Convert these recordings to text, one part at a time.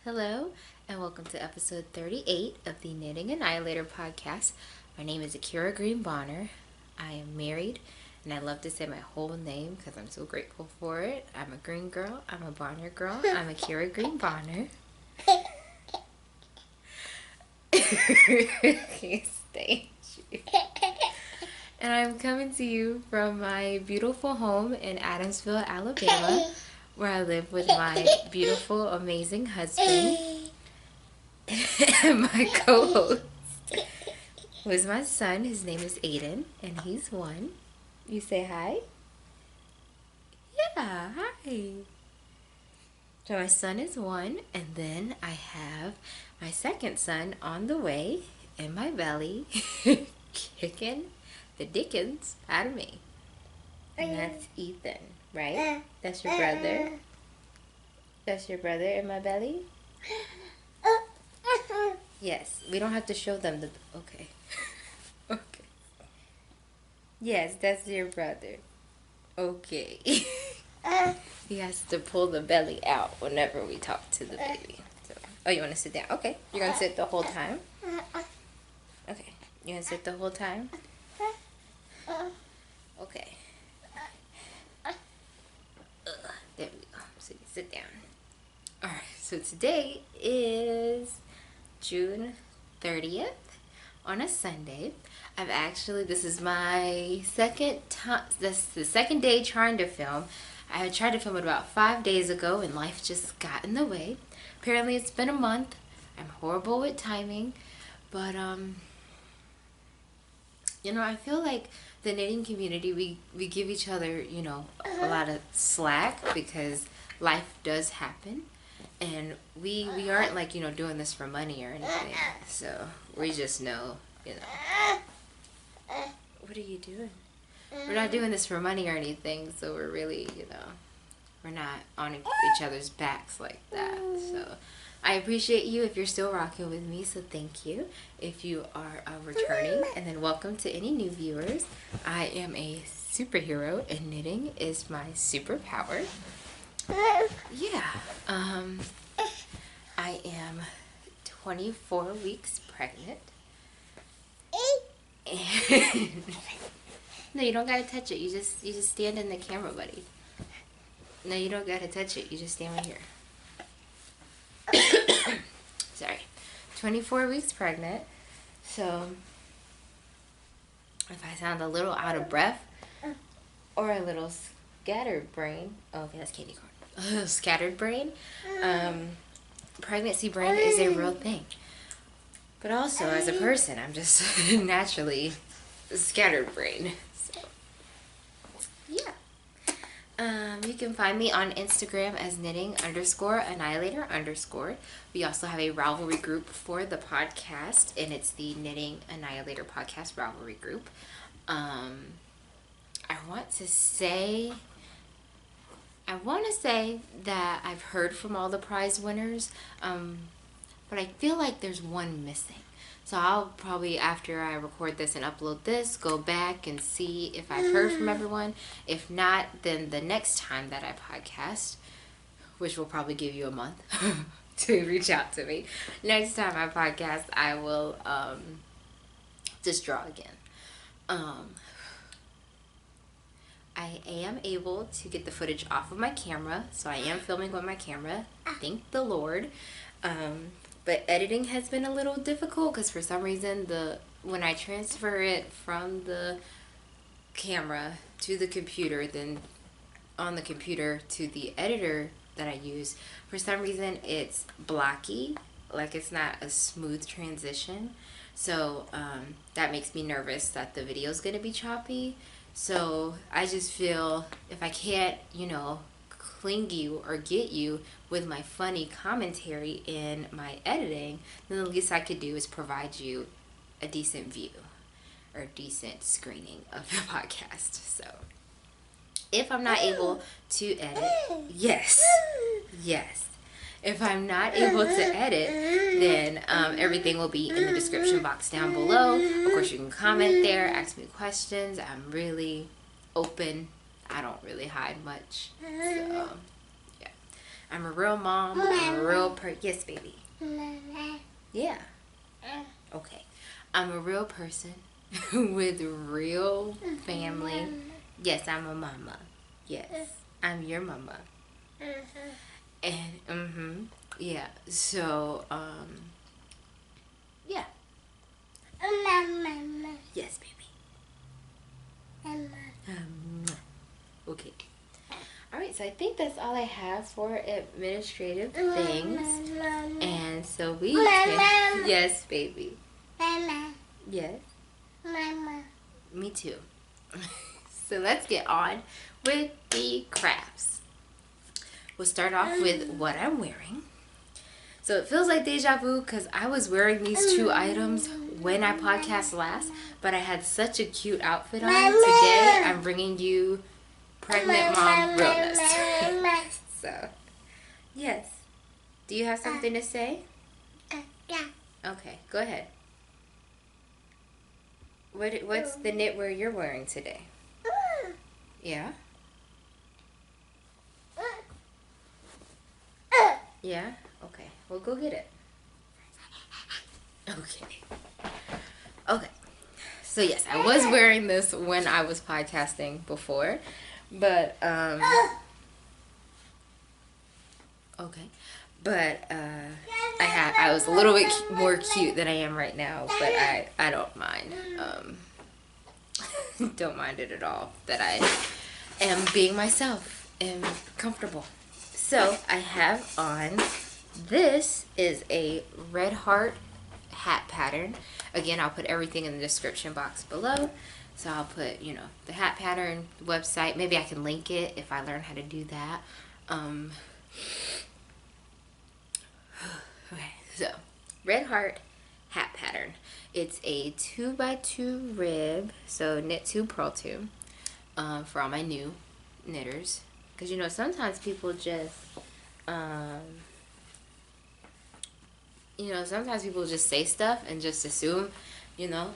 Hello, and welcome to episode 38 of the Knitting Annihilator podcast. My name is Akira Green Bonner. I am married, and I love to say my whole name because I'm so grateful for it. I'm a green girl, I'm a Bonner girl, I'm Akira Green Bonner. Can't stand you. And I'm coming to you from my beautiful home in Adamsville, Alabama, where I live with my beautiful, amazing husband and my co-host, who is my son. His name is Aiden, and he's 1. You say hi? Yeah, hi. So my son is 1, and then I have my second son on the way in my belly, kicking the dickens out of me. And that's Ethan, right? That's your brother? That's your brother in my belly? Yes, we don't have to show them the... Okay. Okay. Yes, that's your brother. Okay. He has to pull the belly out whenever we talk to the baby. So, oh, you want to sit down? Okay. You're going to sit the whole time? Okay. You going to sit the whole time? Okay. There we go. So you sit down. Alright, so today is June 30th on a Sunday. This is my second time, this is the second day trying to film. I tried to film it about 5 days ago and life just got in the way. Apparently it's been a month. I'm horrible with timing, but I feel like the knitting community, we give each other, a lot of slack because life does happen. And we aren't like, doing this for money or anything. So we just know, What are you doing? We're not doing this for money or anything. So we're really, we're not on each other's backs like that. So I appreciate you if you're still rocking with me. So thank you if you are returning. And then welcome to any new viewers. I am a superhero and knitting is my superpower. Yeah, I am 24 weeks pregnant. And no, you don't gotta touch it. You just stand in the camera, buddy. No, you don't gotta touch it. You just stand right here. Sorry, 24 weeks pregnant. So if I sound a little out of breath or a little scattered brain, oh, okay, that's Katy Shaw. Scattered brain. Pregnancy brain is a real thing. But also, as a person, I'm just naturally scattered brain. So, yeah. You can find me on Instagram as knitting_annihilator_. We also have a Ravelry group for the podcast, and it's the Knitting Annihilator Podcast Ravelry group. I want to say that I've heard from all the prize winners, but I feel like there's one missing. So I'll probably, after I record this and upload this, go back and see if I've heard from everyone. If not, then the next time that I podcast, which will probably give you a month to reach out to me. Next time I podcast, I will just draw again. I am able to get the footage off of my camera, so I am filming with my camera, thank the Lord. But editing has been a little difficult because for some reason when I transfer it from the camera to the computer, then on the computer to the editor that I use, for some reason it's blocky, like it's not a smooth transition. So that makes me nervous that the video is going to be choppy. So I just feel if I can't, cling you or get you with my funny commentary in my editing, then the least I could do is provide you a decent view or decent screening of the podcast. So if I'm not able to edit, yes. If I'm not able to edit, then everything will be in the description box down below. Of course, you can comment there, ask me questions. I'm really open. I don't really hide much. So, yeah. I'm a real mom. I'm a real yes, baby. Yeah. Okay. I'm a real person with real family. Yes, I'm a mama. Yes, I'm your mama. And yeah. So yeah. Yes, baby. Okay. Alright, so I think that's all I have for administrative things. And so we can... Yes, baby. Yes. Me too. So let's get on with the crafts. We'll start off with what I'm wearing. So it feels like deja vu because I was wearing these two items when I podcast last, but I had such a cute outfit on. Today I'm bringing you pregnant mom realness. So, yes. Do you have something to say? Yeah. Okay, go ahead. What's the knitwear you're wearing today? Yeah? Yeah? Okay, well go get it. Okay. So yes, I was wearing this when I was podcasting before, but okay. But I was a little bit more cute than I am right now, but I don't mind. Don't mind it at all that I am being myself and comfortable. So I have on, this is a red heart hat pattern. Again, I'll put everything in the description box below. So I'll put, you know, the hat pattern website. Maybe I can link it if I learn how to do that. Okay, so red heart hat pattern. It's a 2x2 rib, so knit 2, purl 2, for all my new knitters. Because, you know, sometimes people just, sometimes people just say stuff and just assume, you know.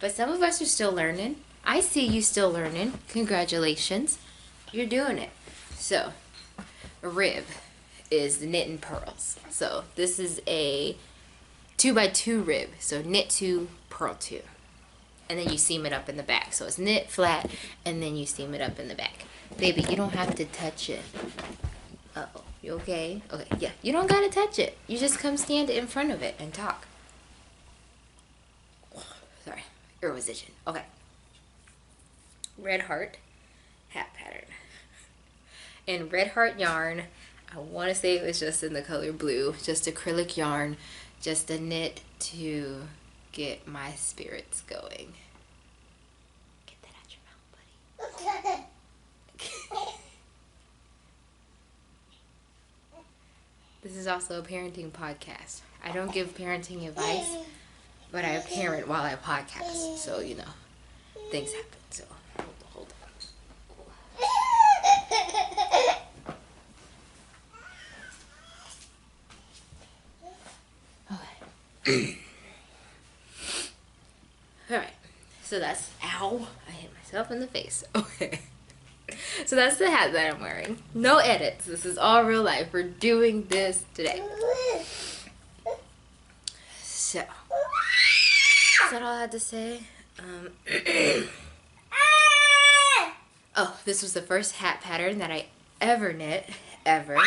But some of us are still learning. I see you still learning. Congratulations. You're doing it. So, a rib is the knit and purls. So, this is a 2x2 rib. So, knit 2, purl 2. And then you seam it up in the back. So, it's knit flat, and then you seam it up in the back. Baby, you don't have to touch it. Uh-oh. You okay? Okay, yeah. You don't gotta touch it. You just come stand in front of it and talk. Sorry. Irresition. Okay. Red heart hat pattern. And red heart yarn, I want to say it was just in the color blue. Just acrylic yarn. Just a knit to get my spirits going. Get that out your mouth, buddy. This is also a parenting podcast. I don't give parenting advice, but I parent while I podcast. So, you know, things happen. So, hold on. Okay. Alright. So that's, ow, I hit myself in the face. Okay. So that's the hat that I'm wearing. No edits. This is all real life. We're doing this today. So, is that all I had to say? Oh, this was the first hat pattern that I ever knit. Ever.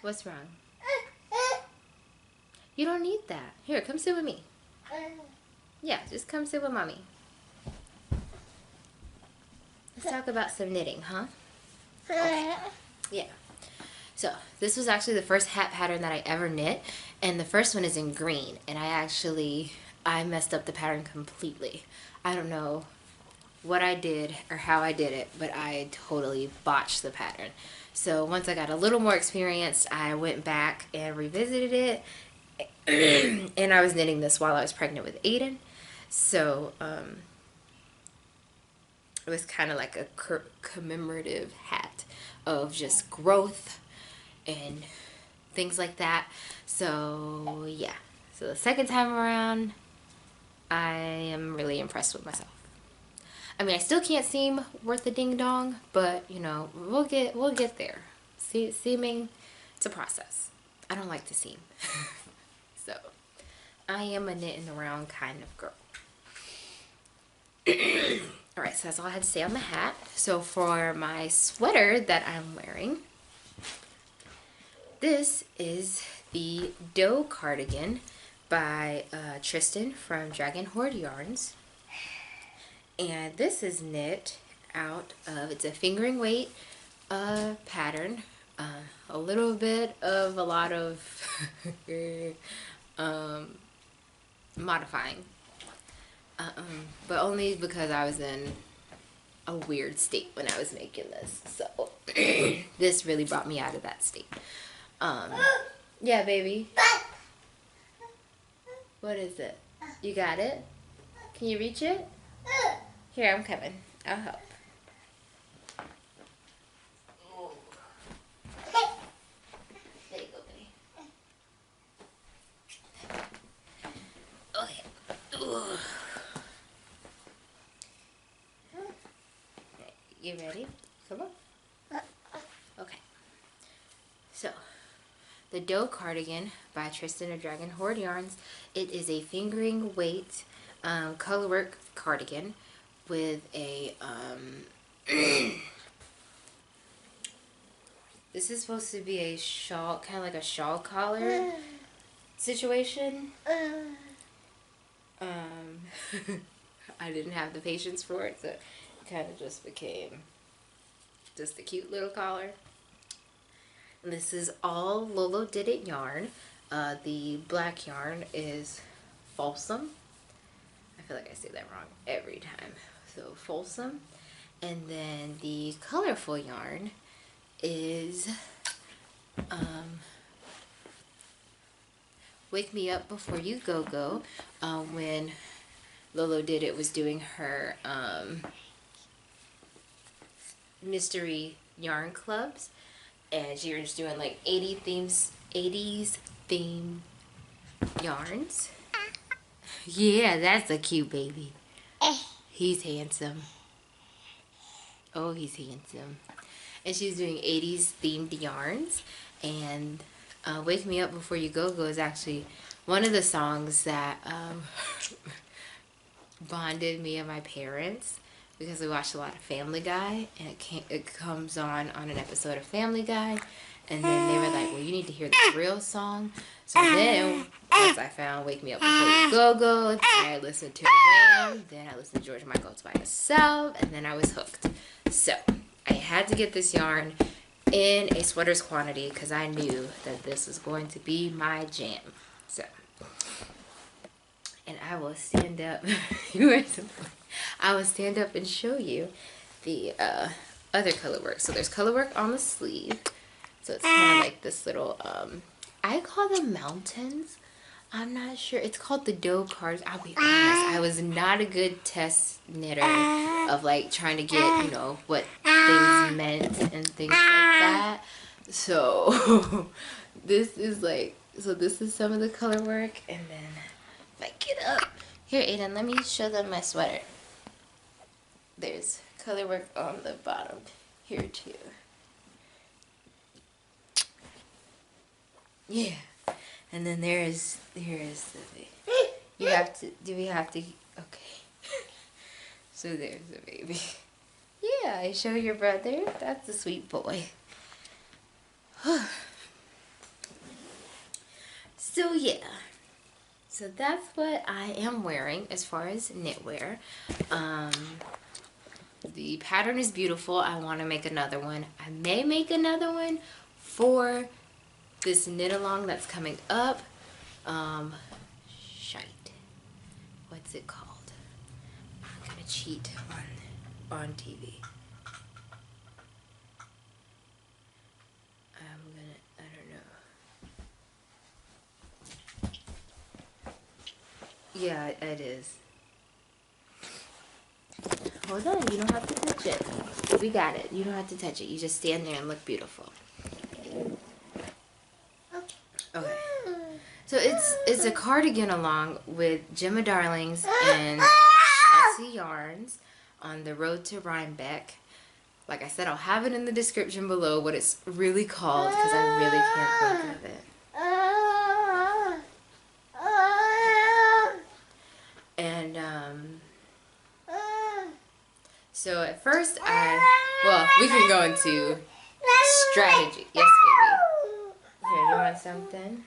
What's wrong? You don't need that. Here, come sit with me. Yeah, just come sit with mommy. Let's talk about some knitting, huh? Okay. Yeah. So, this was actually the first hat pattern that I ever knit. And the first one is in green. And I messed up the pattern completely. I don't know what I did or how I did it, but I totally botched the pattern. So, once I got a little more experienced, I went back and revisited it. And I was knitting this while I was pregnant with Aiden. So, it was kind of like a commemorative hat of just growth and things like that. So, yeah. So, the second time around, I am really impressed with myself. I mean, I still can't seem worth a ding dong, but, you know, we'll get there. Seaming, it's a process. I don't like to seam. So, I am a knit and around kind of girl. Alright, so that's all I had to say on the hat. So for my sweater that I'm wearing, this is the Doe Cardigan by Tristan from Dragon Horde Yarns. And this is knit out of, it's a fingering weight pattern. A little bit of a lot of modifying. But only because I was in a weird state when I was making this. So this really brought me out of that state. Yeah, baby. What is it? You got it? Can you reach it? Here, I'm coming. I'll help. There you go, baby. Okay. Ooh. You ready? Come on. Okay. So, the Doe Cardigan by Tristan of Dragon Horde Yarns. It is a fingering weight colorwork cardigan with a this is supposed to be a shawl, kind of like a shawl collar situation. I didn't have the patience for it, so it kind of just became just a cute little collar. And this is all Lolo Did It yarn. The black yarn is Folsom. I feel like I say that wrong every time. So Folsom. And then the colorful yarn is Wake Me Up Before You Go Go. When Lolo Did It was doing her mystery yarn clubs, and she was doing like 80s theme yarns. Yeah, that's a cute baby. He's handsome. Oh, he's handsome. And she's doing 80s themed yarns, and Wake Me Up Before You Go Go is actually one of the songs that bonded me and my parents, because we watched a lot of Family Guy, and it comes on an episode of Family Guy, and then they were like, well, you need to hear the real song. So then, once I found Wake Me Up Before You Go Go, I listened to Wham, then I listened to George Michael's By Yourself, and then I was hooked. So, I had to get this yarn in a sweater's quantity, because I knew that this was going to be my jam. So, and I will stand up. I will stand up and show you the other color work. So there's color work on the sleeve. So it's kind of like this little, I call them mountains. I'm not sure. It's called the Doe Cardigan. I'll be honest, I was not a good test knitter of like trying to get, you know, what things meant and things like that. So this is like, so this is some of the color work, and then if I get up here, Aiden, let me show them my sweater. There's color work on the bottom here too. Yeah, and then here is the thing. You have to. Do we have to? Okay. So there's the baby. Yeah, I show your brother. That's a sweet boy. So yeah. So that's what I am wearing as far as knitwear. The pattern is beautiful. I want to make another one. I may make another one for this knit along that's coming up. Shite. What's it called? I'm gonna cheat on TV. I don't know. Yeah, it is. Hold on, you don't have to touch it. We got it. You don't have to touch it. You just stand there and look beautiful. Okay. So it's a cardigan along with Gemma Darlings and Chelsea Yarns on the Road to Rhinebeck. Like I said, I'll have it in the description below what it's really called, because I really can't think of it. And so at first well, we can go into strategy. Yes, baby. Here, you want something?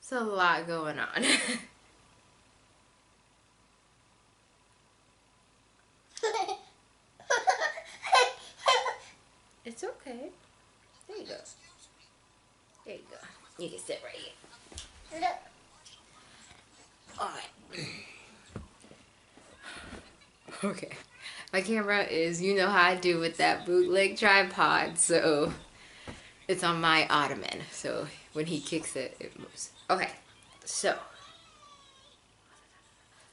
It's a lot going on. It's okay. There you go. There you go. You can sit right here. Alright. Okay. My camera is, you know how I do with that bootleg tripod, so it's on my ottoman. So when he kicks it, it moves. Okay. So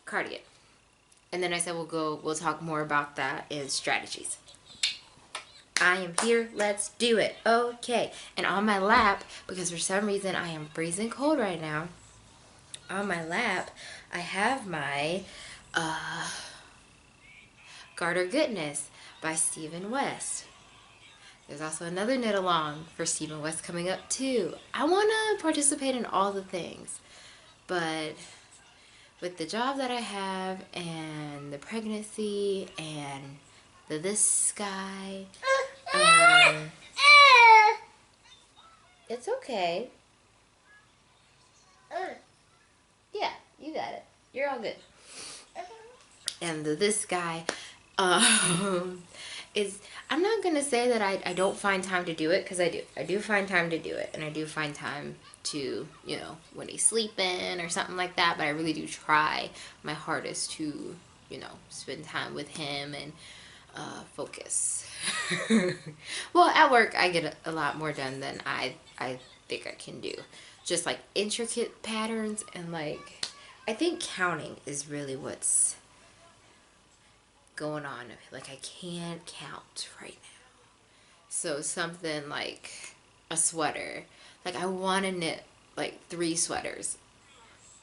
cardigan. And then I said we'll talk more about that in strategies. I am here, let's do it. Okay. And on my lap, because for some reason I am freezing cold right now, on my lap I have my Garter Goodness by Stephen West. There's also another knit along for Stephen West coming up too. I want to participate in all the things, but with the job that I have and the pregnancy and this guy, it's okay. Yeah, you got it. You're all good. And this guy is, I'm not gonna say that I don't find time to do it, because I do find time to do it, and I do find time to, you know, when he's sleeping or something like that, but I really do try my hardest to, you know, spend time with him and focus. Well, at work I get a lot more done than I think I can do. Just like intricate patterns, and like I think counting is really what's going on. Like I can't count right now. So something like a sweater, like I want to knit like 3 sweaters,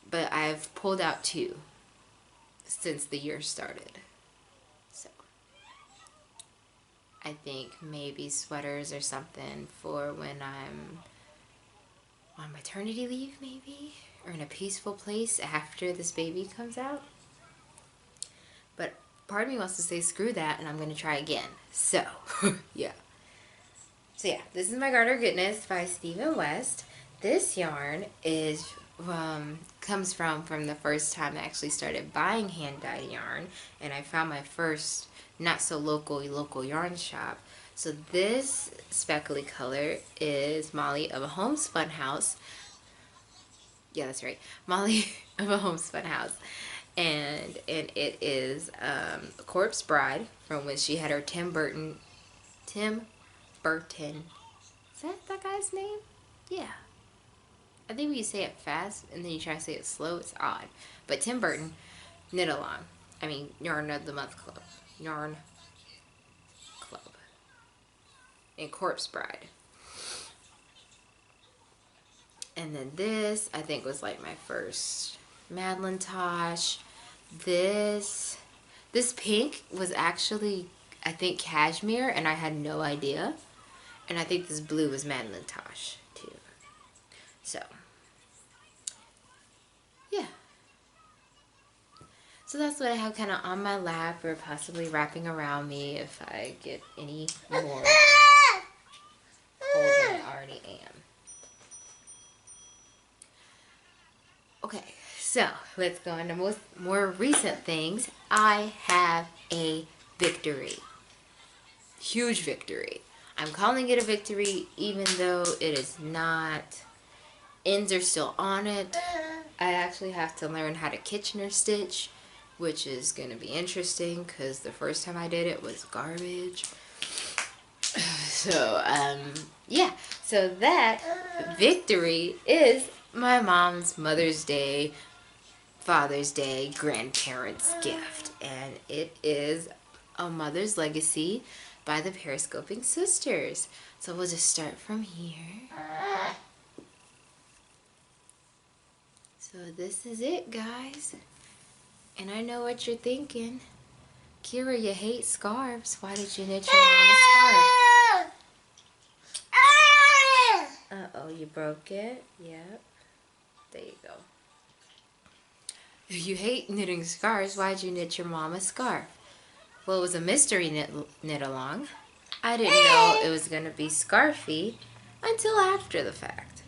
but I've pulled out 2 since the year started. So I think maybe sweaters or something for when I'm on maternity leave, maybe, or in a peaceful place after this baby comes out. But part of me wants to say screw that, and I'm going to try again. So, yeah. So yeah, this is my Garter Goodness by Stephen West. This yarn is comes from the first time I actually started buying hand-dyed yarn, and I found my first not so local yarn shop. So this speckly color is Molly of a Homespun House. Yeah, that's right. Molly of a Homespun House. And it is a Corpse Bride from when she had her Tim Burton. Is that guy's name? Yeah. I think when you say it fast and then you try to say it slow, it's odd. But Tim Burton, knit along. I mean, Yarn of the Month Club. Yarn Club. And Corpse Bride. And then this, I think, was like my first Madeline Tosh. This pink was actually, I think, cashmere, and I had no idea. And I think this blue was Madeline Tosh too. So yeah. So that's what I have kind of on my lap, or possibly wrapping around me if I get any more cold than I already am. Okay, so let's go into more recent things. I have a victory. Huge victory. I'm calling it a victory even though it is not. Ends are still on it. I actually have to learn how to Kitchener stitch, which is going to be interesting because the first time I did it was garbage. So, yeah. So that victory is my mom's Mother's Day, Father's Day, grandparents' gift. And it is A Mother's Legacy by the Periscoping Sisters. So we'll just start from here. So this is it, guys. And I know what you're thinking. Kira, you hate scarves. Why did you knit your mom a scarf? Uh-oh, you broke it? Yep. There you go. If you hate knitting scarves, why'd you knit your mom a scarf? Well, it was a mystery knit along. I didn't know it was going to be scarfy until after the fact.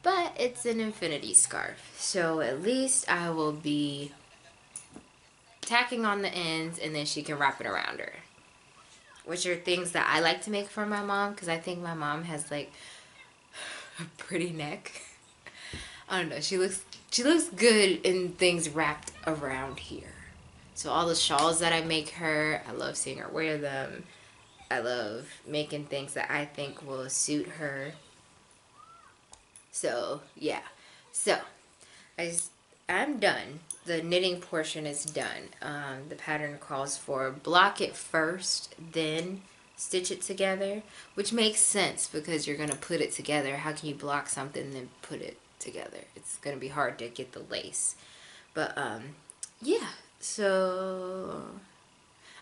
But it's an infinity scarf, so at least I will be tacking on the ends and then she can wrap it around her. Which are things that I like to make for my mom, because I think my mom has like a pretty neck. I don't know, she looks good in things wrapped around here. So all the shawls that I make her, I love seeing her wear them. I love making things that I think will suit her. So yeah, so I'm done. The knitting portion is done. The pattern calls for block it first, then stitch it together, which makes sense because you're gonna put it together. How can you block something and then put it together? It's gonna be hard to get the lace. But yeah, so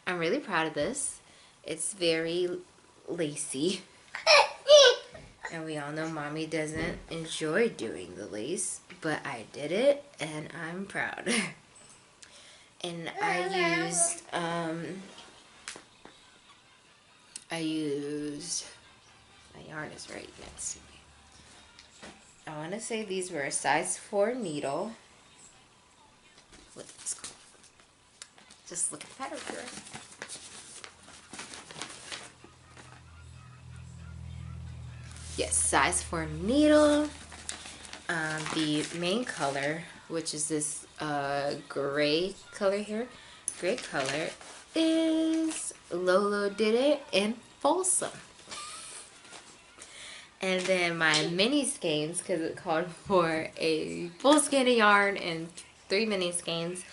I'm really proud of this. It's very lacy. And we all know mommy doesn't enjoy doing the lace, but I did it and I'm proud. And I used, my yarn is right next to me. I want to say these were a size 4 needle. What's called? Just look at the pattern here. Yes, size 4 needle. The main color, which is this gray color here, gray color, is Lolo Did It in Folsom. And then my mini skeins, because it called for a full skein of yarn and 3 mini skeins.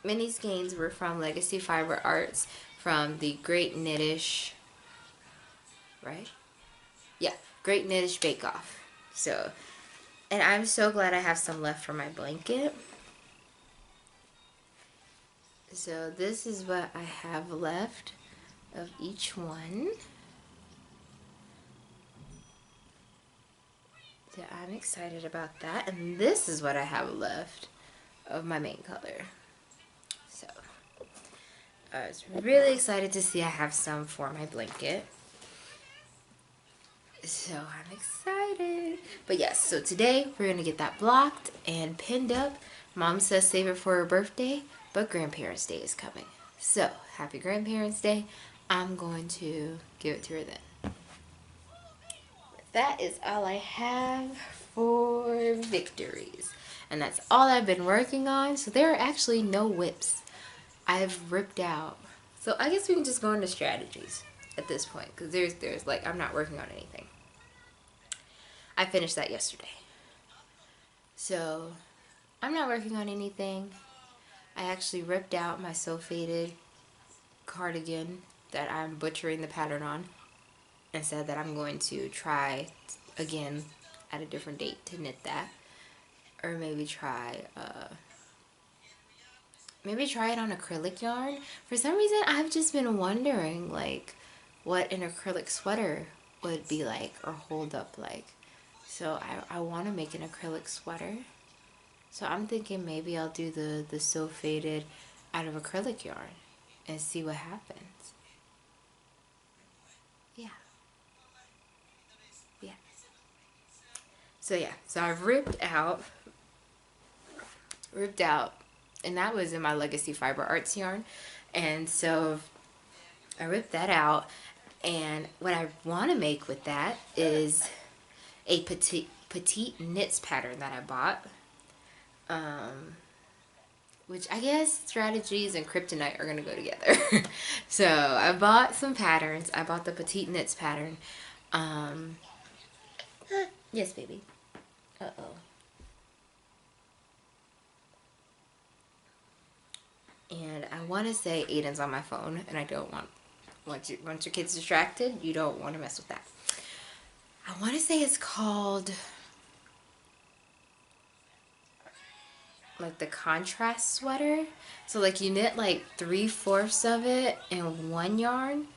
Mini skeins were from Legacy Fiber Arts from the Great Knittish, right? Yeah, Great Knittish Bake Off. So, and I'm so glad I have some left for my blanket. So this is what I have left of each one. So I'm excited about that. And this is what I have left of my main color. So I was really excited to see I have some for my blanket. So I'm excited. But yes, so today we're going to get that blocked and pinned up. Mom says save it for her birthday, but Grandparents' Day is coming. So happy Grandparents' Day. I'm going to give it to her then. That is all I have for victories. And that's all I've been working on. So there are actually no whips. I've ripped out. So I guess we can just go into strategies at this point, because there's like, I'm not working on anything. I finished that yesterday. So I'm not working on anything. I actually ripped out my sulfated cardigan that I'm butchering the pattern on and said that I'm going to try again at a different date to knit that, or maybe try it on acrylic yarn. For some reason I've just been wondering like what an acrylic sweater would be like or hold up like. So I want to make an acrylic sweater. So I'm thinking maybe I'll do the sulfated out of acrylic yarn and see what happens. Yeah. Yeah. So yeah, so I've ripped out, and that was in my Legacy Fiber Arts yarn. And so I ripped that out, and what I want to make with that is a petite knits pattern that I bought. Which I guess strategies and Kryptonite are going to go together. So I bought some patterns. I bought the petite knits pattern. Yes, baby. Uh-oh. And I want to say Aiden's on my phone, and I don't want, once your kid's distracted, you don't want to mess with that. I want to say it's called, like, the contrast sweater. So, like, you knit, like, 3/4 of it in one yarn,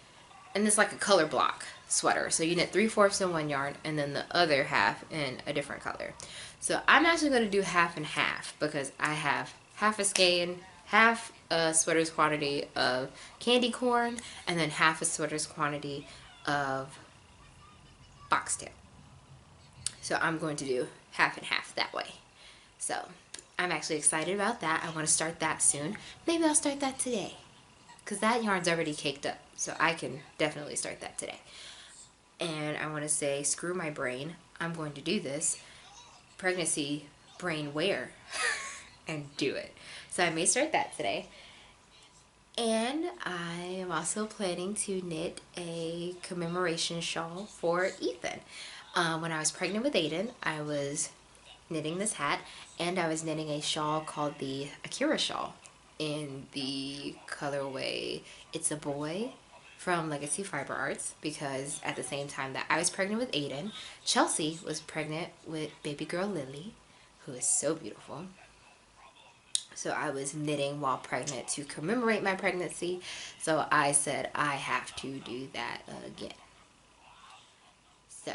and it's like a color block sweater. So you knit 3/4 in one yarn, and then the other half in a different color. So I'm actually going to do half and half, because I have half a skein, half a sweater's quantity of candy corn, and then half a sweater's quantity of foxtail. So I'm going to do half and half that way. So I'm actually excited about that. I want to start that soon. Maybe I'll start that today, because that yarn's already caked up. So I can definitely start that today. And I want to say, screw my brain. I'm going to do this pregnancy brain wear and do it. So I may start that today. And I am also planning to knit a commemoration shawl for Ethan. When I was pregnant with Aiden, I was knitting this hat, and I was knitting a shawl called the Akira shawl in the colorway It's a Boy from Legacy Fiber Arts, because at the same time that I was pregnant with Aiden, Chelsea was pregnant with baby girl Lily, who is so beautiful. So I was knitting while pregnant to commemorate my pregnancy. So I said I have to do that again. So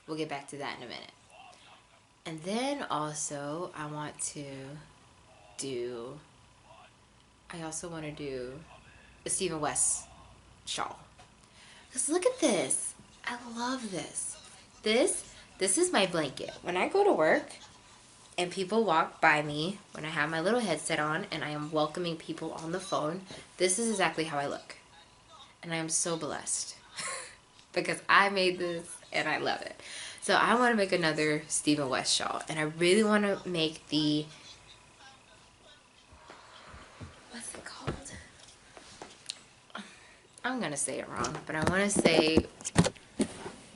we'll get back to that in a minute. And then also I want to do, I also want to do a Stephen West shawl. Because look at this. I love this. This is my blanket. When I go to work and people walk by me, when I have my little headset on and I am welcoming people on the phone, this is exactly how I look. And I am so blessed because I made this and I love it. So I want to make another Stephen West shawl, and I really want to make the, what's it called? I'm going to say it wrong, but I want to say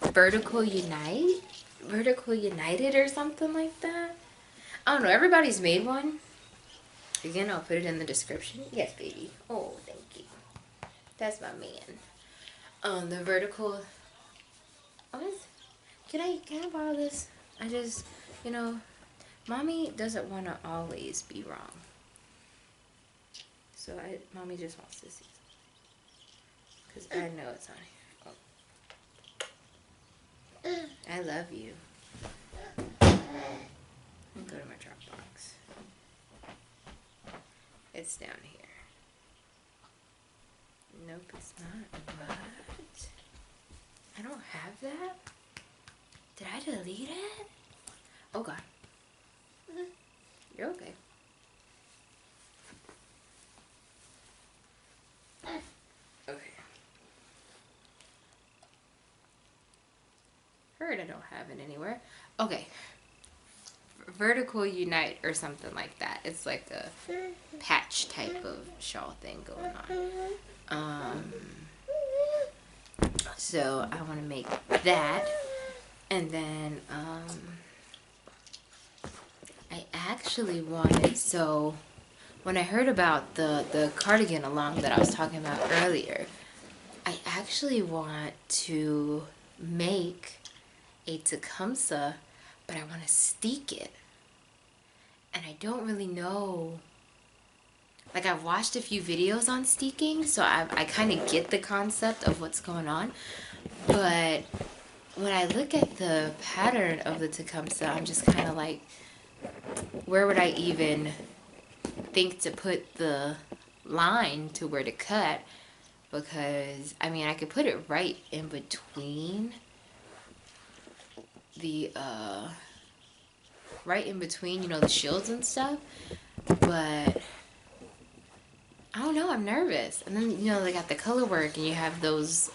Vertical United or something like that. I don't know. Everybody's made one. Again, I'll put it in the description. Yes, baby. Oh, thank you. That's my man. The vertical. Can I borrow this? I just, mommy doesn't want to always be wrong. So mommy just wants to see something, because I know it's on here. Oh. I love you. I'll go to my Dropbox. It's down here. Nope, it's not. What? I don't have that? Did I delete it? Oh God. You're okay. Okay. Heard I don't have it anywhere. Okay. Vertical Unite or something like that. It's like a patch type of shawl thing going on. So I want to make that, and then I actually wanted, so when I heard about the cardigan along that I was talking about earlier, I actually want to make a Tecumseh, but I want to steek it. And I don't really know. Like, I've watched a few videos on steeking, so I kind of get the concept of what's going on. But when I look at the pattern of the Tecumseh, I'm just kind of like, where would I even think to put the line to where to cut? Because, I mean, I could put it right in between the, the shields and stuff. But I don't know, I'm nervous. And then, they got the color work, and you have those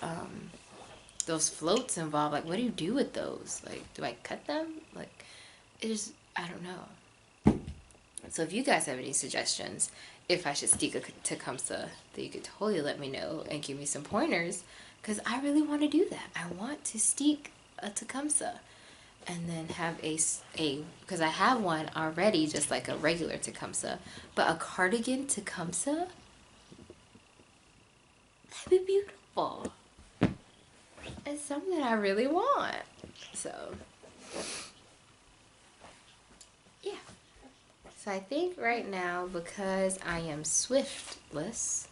floats involved. Like, what do you do with those? Like, do I cut them? Like, I don't know. So if you guys have any suggestions, if I should steek a Tecumseh, then you could totally let me know and give me some pointers, because I really want to do that. I want to steek a Tecumseh and then have a because I have one already, just like a regular Tecumseh, but a cardigan Tecumseh, that'd be beautiful. It's something I really want. So yeah. So I think right now, because I am swiftless,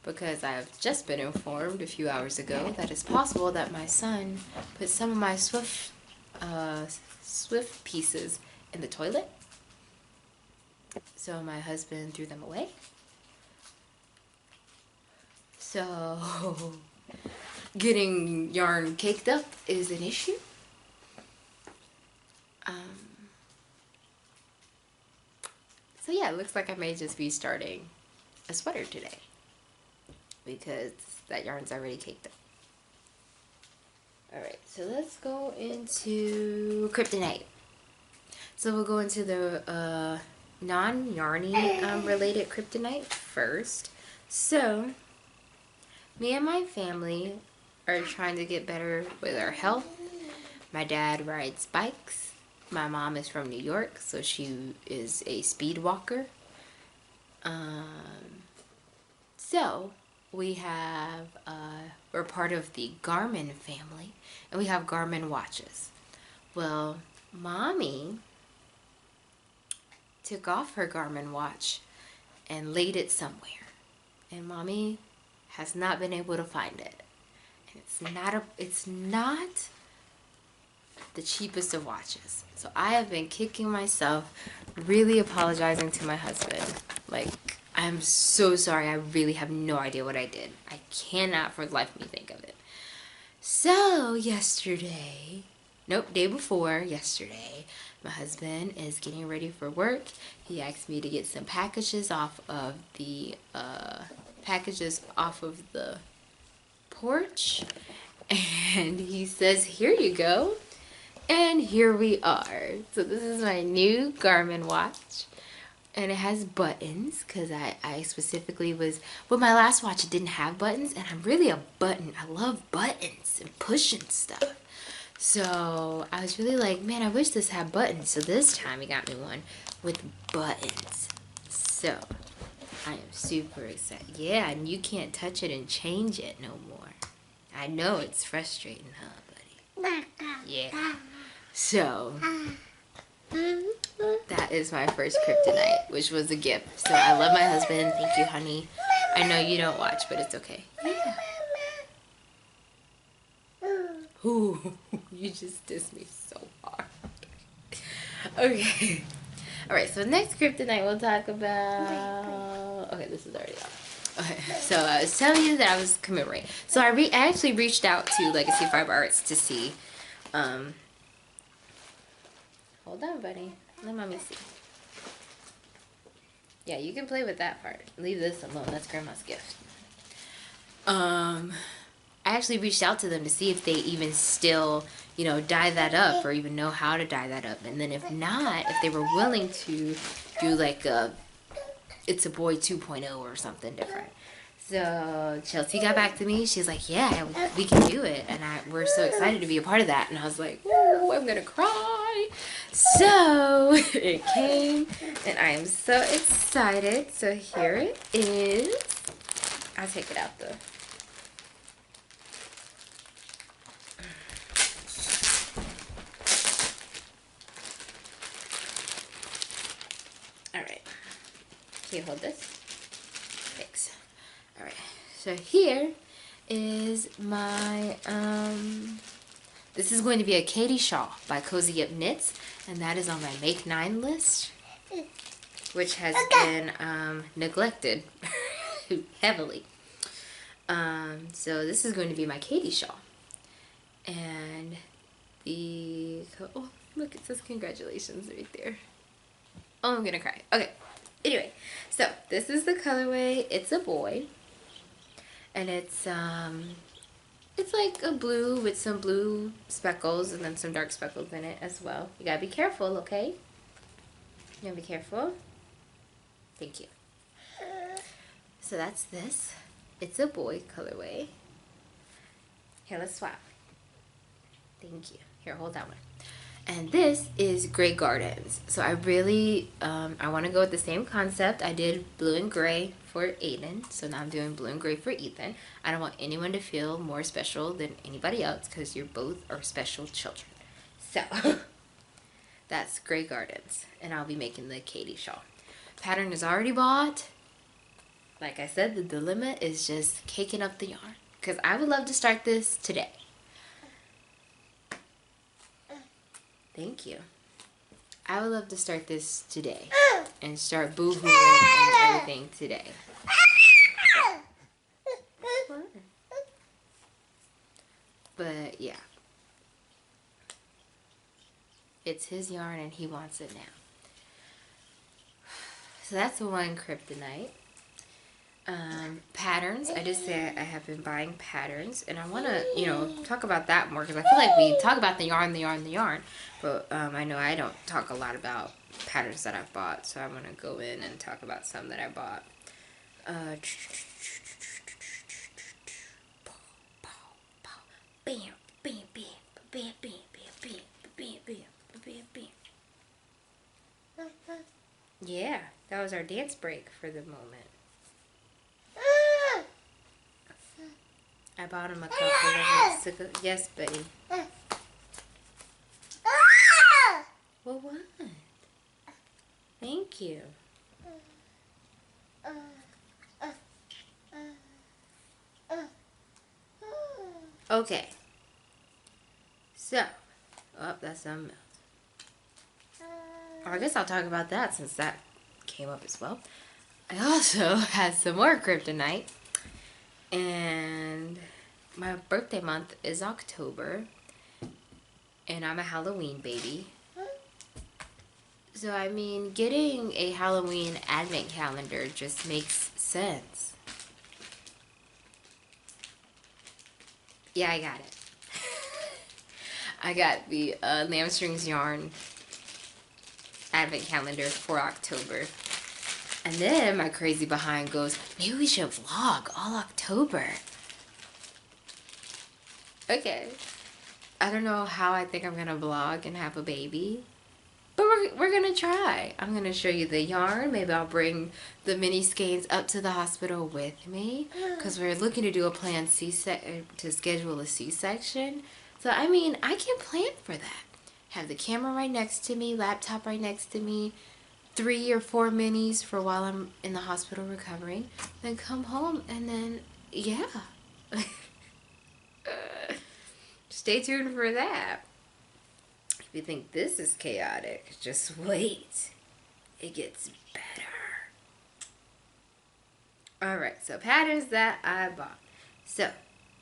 because I've just been informed a few hours ago that it's possible that my son put some of my swift pieces in the toilet. So my husband threw them away. So getting yarn caked up is an issue. So yeah, it looks like I may just be starting a sweater today, because that yarn's already caked up. Alright, so let's go into Kryptonite. So we'll go into the non-yarny related Kryptonite first. So me and my family are trying to get better with our health. My dad rides bikes. My mom is from New York, so she is a speed walker. So we have, we're part of the Garmin family, and we have Garmin watches. Well, Mommy took off her Garmin watch and laid it somewhere, and Mommy has not been able to find it. And it's not the cheapest of watches. So I have been kicking myself, really apologizing to my husband. Like, I'm so sorry. I really have no idea what I did. I cannot for the life of me think of it. So yesterday, day before yesterday, my husband is getting ready for work. He asked me to get some packages off of the porch, and he says, "Here you go." And here we are. So this is my new Garmin watch, and it has buttons, because I specifically was, well, my last watch, it didn't have buttons, and I'm really I love buttons and pushing stuff. So I was really like, man, I wish this had buttons. So this time he got me one with buttons. So I am super excited. Yeah, and you can't touch it and change it no more. I know it's frustrating, huh, buddy? Yeah. So that is my first Kryptonite, which was a gift. So I love my husband. Thank you, honey. I know you don't watch, but it's okay. Yeah. Ooh, you just dissed me so hard. Okay. Alright, so next Kryptonite we'll talk about... Okay, this is already off. Okay, so I was telling you that I was commemorating. So I actually reached out to Legacy Fiber Arts to see... Hold on, buddy. Let Mommy see. Yeah, you can play with that part. Leave this alone. That's Grandma's gift. I actually reached out to them to see if they even still, dye that up, or even know how to dye that up. And then if not, if they were willing to do like a It's a Boy 2.0 or something different. So Chelsea got back to me. She's like, yeah, we can do it. And we're so excited to be a part of that. And I was like, oh, I'm going to cry. So it came, and I am so excited. So here it is. I'll take it out though. Alright. Can you hold this? Thanks. Alright. So here is my, this is going to be a Katy Shaw by Cozy Up Knits, and that is on my Make 9 list, which has been neglected heavily. So this is going to be my Katy Shaw. And oh, look, it says congratulations right there. Oh, I'm gonna cry. Okay. Anyway, so this is the colorway. It's a boy. And it's like a blue with some blue speckles and then some dark speckles in it as well. You gotta be careful, okay? You gotta be careful. Thank you. So that's this. It's a boy colorway. Here, let's swap. Thank you. Here, hold that one. And this is Gray Gardens. So I really, I want to go with the same concept. I did blue and gray for Aiden. So now I'm doing blue and gray for Ethan. I don't want anyone to feel more special than anybody else because you both are special children. So that's Gray Gardens. And I'll be making the Katy Shaw. Pattern is already bought. Like I said, the dilemma is just caking up the yarn. Because I would love to start this today. Thank you. I would love to start this today. And start boo-hooing and everything today. But yeah. It's his yarn and he wants it now. So that's the one Kryptonite. Patterns. I just say I have been buying patterns, and I want to, you know, talk about that more because I feel like we talk about the yarn, but I know I don't talk a lot about patterns that I've bought, so I want to go in and talk about some that I bought. Bam, bam, bam, bam, bam, bam, bam, bam, bam, bam. Yeah, that was our dance break for the moment. I bought him a couple of weeks ago. Yes, buddy. Well, what? Thank you. Okay. So, oh, that's some milk. I guess I'll talk about that since that came up as well. I also had some more Kryptonite. And my birthday month is October. And I'm a Halloween baby. So, I mean, getting a Halloween advent calendar just makes sense. Yeah, I got it. I got the Lamb Strings Yarn advent calendar for October. And then my crazy behind goes, maybe we should vlog all October. Okay. I don't know how I think I'm going to vlog and have a baby. But we're going to try. I'm going to show you the yarn. Maybe I'll bring the mini skeins up to the hospital with me. Because we're looking to do a planned to schedule a C-section. So, I mean, I can plan for that. Have the camera right next to me, laptop right next to me. 3 or 4 minis for while I'm in the hospital recovering. Then come home and then, yeah. Stay tuned for that. If you think this is chaotic, just wait. It gets better. Alright, so patterns that I bought. So,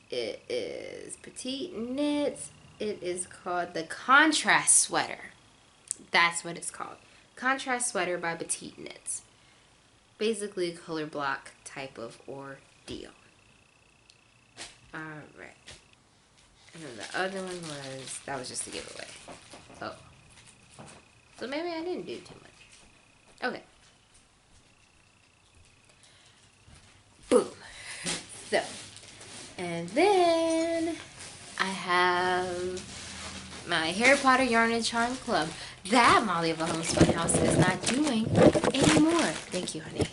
it is Petite Knits. It is called the Contrast Sweater. That's what it's called. Contrast Sweater by Petite Knits. Basically a color block type of ordeal. Alright. And then the other one was, that was just a giveaway. Oh. So maybe I didn't do too much. Okay. Boom. So. And then I have my Harry Potter Yarn and Charm Club. That Molly of a Homespun House is not doing anymore. Thank you, honey.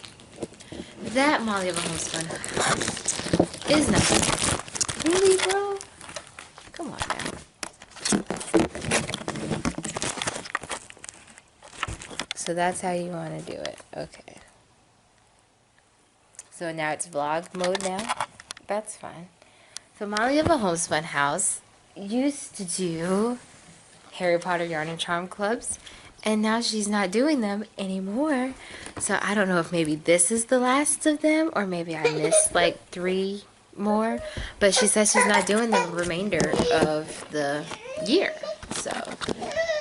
That Molly of a Homespun House is not doing. Really, bro? Come on now. So that's how you want to do it. Okay. So now it's vlog mode now. That's fine. So Molly of a Homespun House used to do Harry Potter Yarn and Charm Clubs, and now she's not doing them anymore. So I don't know if maybe this is the last of them, or maybe I missed like 3 more. But she says she's not doing the remainder of the year. So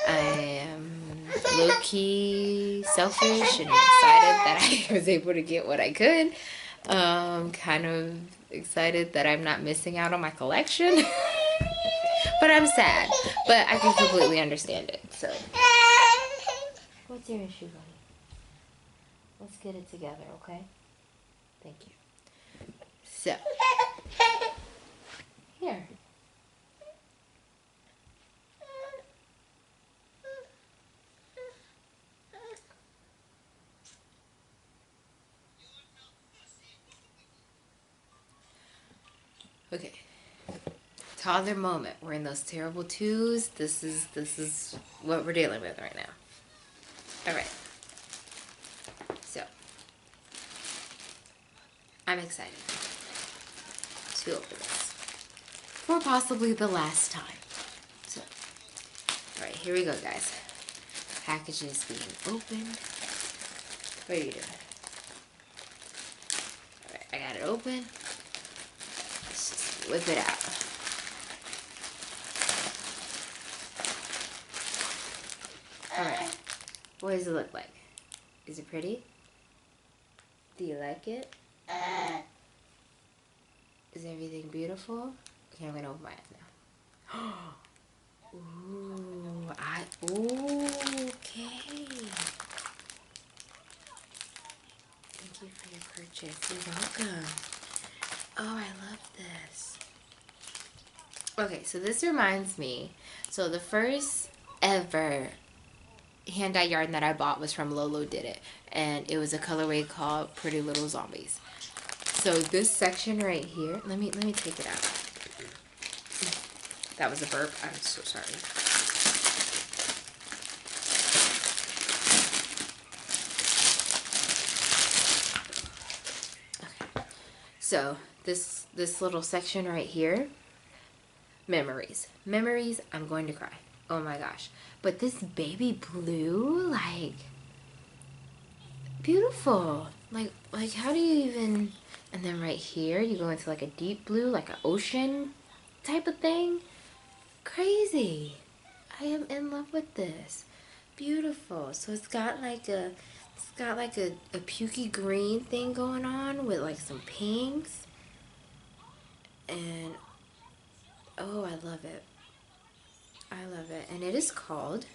I am low-key selfish and excited that I was able to get what I could. Kind of excited that I'm not missing out on my collection. But I'm sad. But I can completely understand it. So, what's your issue, buddy? Let's get it together, okay? Thank you. So, here. Okay. Toddler moment. We're in those terrible twos. This is what we're dealing with right now. All right. So, I'm excited to open this for possibly the last time. So, all right, here we go, guys. Package is being opened. What are you doing? All right, I got it open. Let's just whip it out. Alright, what does it look like? Is it pretty? Do you like it? Is everything beautiful? Okay, I'm gonna open my eyes now. Ooh, okay. Thank you for your purchase. You're welcome. Oh, I love this. Okay, so this reminds me. So the first ever hand-dye yarn that I bought was from Lolo Did It, and it was a colorway called Pretty Little Zombies. So this section right here, let me take it out. That was a burp. I'm so sorry. Okay. So this little section right here, memories. Memories, I'm going to cry. Oh my gosh. But this baby blue, like, beautiful. Like how do you even, and then right here, you go into like a deep blue, like an ocean type of thing. Crazy. I am in love with this. Beautiful. So it's got like a pukey green thing going on with like some pinks. And, oh, I love it. I love it. And it is called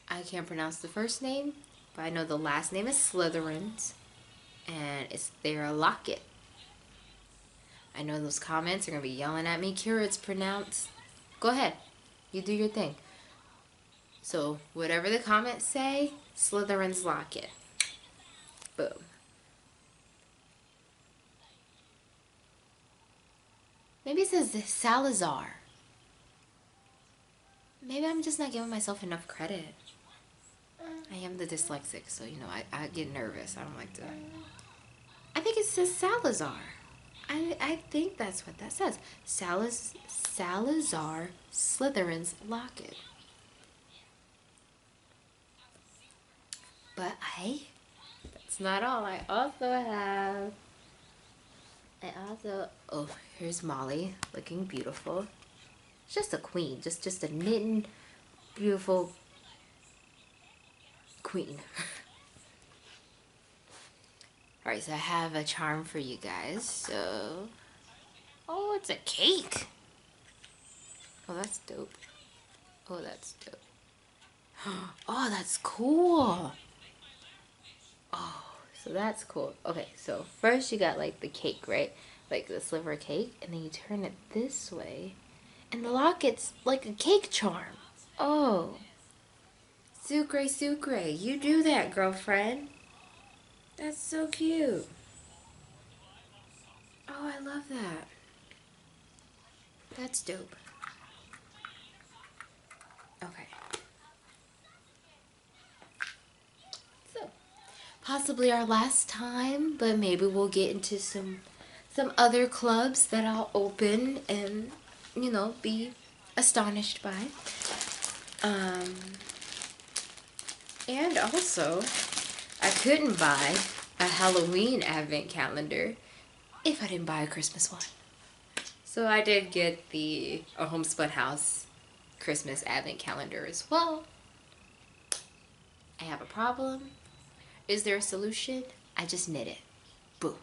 I can't pronounce the first name, but I know the last name is Slytherins, and it's their locket. I know those comments are going to be yelling at me. Kira, it's pronounced. Go ahead. You do your thing. So, whatever the comments say, Slytherin's locket. Boom. Maybe it says Salazar. Maybe I'm just not giving myself enough credit. I am the dyslexic, so, you know, I get nervous. I don't like to. I think it says Salazar. I think that's what that says. Salazar Slytherin's locket. But that's not all. I also, oh, here's Molly looking beautiful. Just a queen, just a knitting, beautiful queen. Alright, so I have a charm for you guys, so... Oh, it's a cake! Oh, that's dope. Oh, that's dope. Oh, that's cool! Oh, so that's cool. Okay, so first you got like the cake, right? Like the sliver of cake, and then you turn it this way, and the locket's like a cake charm. Oh. Sucre, sucre. You do that, girlfriend. That's so cute. Oh, I love that. That's dope. Okay. So, possibly our last time, but maybe we'll get into some other clubs that I'll open and, you know, be astonished by. And also, I couldn't buy a Halloween advent calendar if I didn't buy a Christmas one. So I did get a Homespun House Christmas advent calendar as well. I have a problem. Is there a solution? I just knit it. Boom.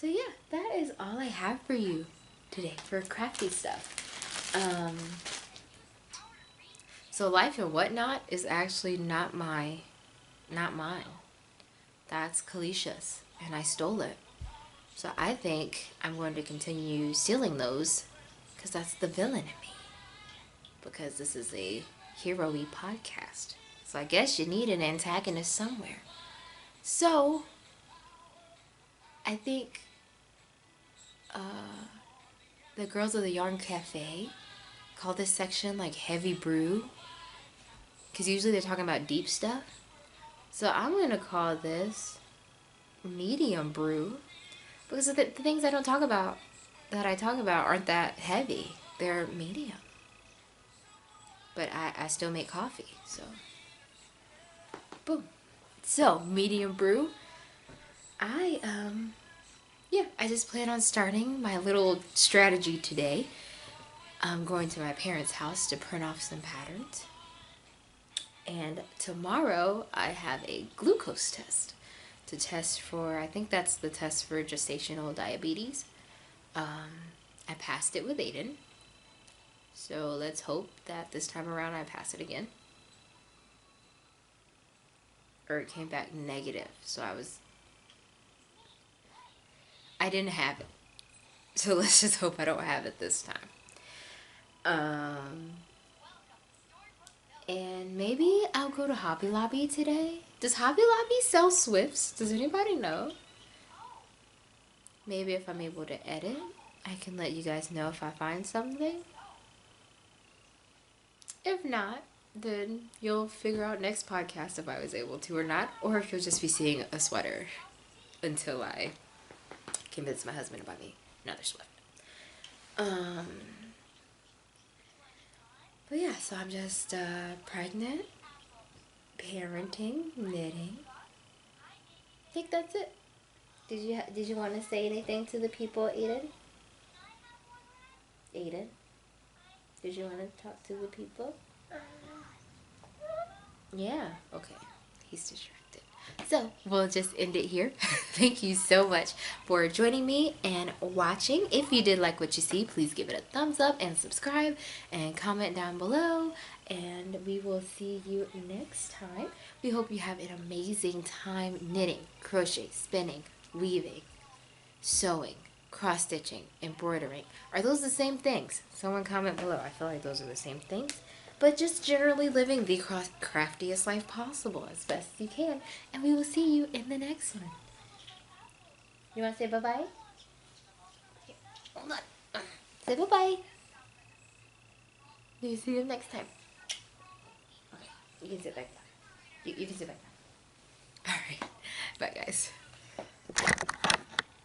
So So yeah, that is all I have for you today for crafty stuff. So Life and Whatnot is actually not mine. That's Kalisha's, and I stole it. So I think I'm going to continue stealing those because that's the villain in me. Because this is a hero-y podcast. So I guess you need an antagonist somewhere. So I think the girls of the Yarn Cafe call this section like heavy brew. Because usually they're talking about deep stuff. So I'm going to call this medium brew. Because the things I talk about aren't that heavy. They're medium. But I still make coffee, so. Boom. So, medium brew. I just plan on starting my little strategy today. I'm going to my parents' house to print off some patterns. And tomorrow I have a glucose test to test for, I think that's the test for gestational diabetes. I passed it with Aiden. So let's hope that this time around I pass it again. Or it came back negative. So I didn't have it. So let's just hope I don't have it this time. And maybe I'll go to Hobby Lobby today. Does Hobby Lobby sell Swifts? Does anybody know? Maybe if I'm able to edit, I can let you guys know if I find something. If not, then you'll figure out next podcast if I was able to or not, or if you'll just be seeing a sweater until I convince my husband to buy me another sweater. But yeah, so I'm just pregnant, parenting, knitting. I think that's it. Did you want to say anything to the people, Aiden? Aiden? Did you want to talk to the people? Yeah, okay. He's distracted. So, we'll just end it here. Thank you so much for joining me and watching. If you did like what you see, please give it a thumbs up and subscribe and comment down below. And we will see you next time. We hope you have an amazing time knitting, crochet, spinning, weaving, sewing, cross-stitching, embroidering. Are those the same things? Someone comment below. I feel like those are the same things. But just generally living the craftiest life possible as best you can. And we will see you in the next one. You want to say bye-bye? Hold on. Say bye-bye. You see you next time. Okay, you can sit back down. You can sit back down. Alright. Bye, guys.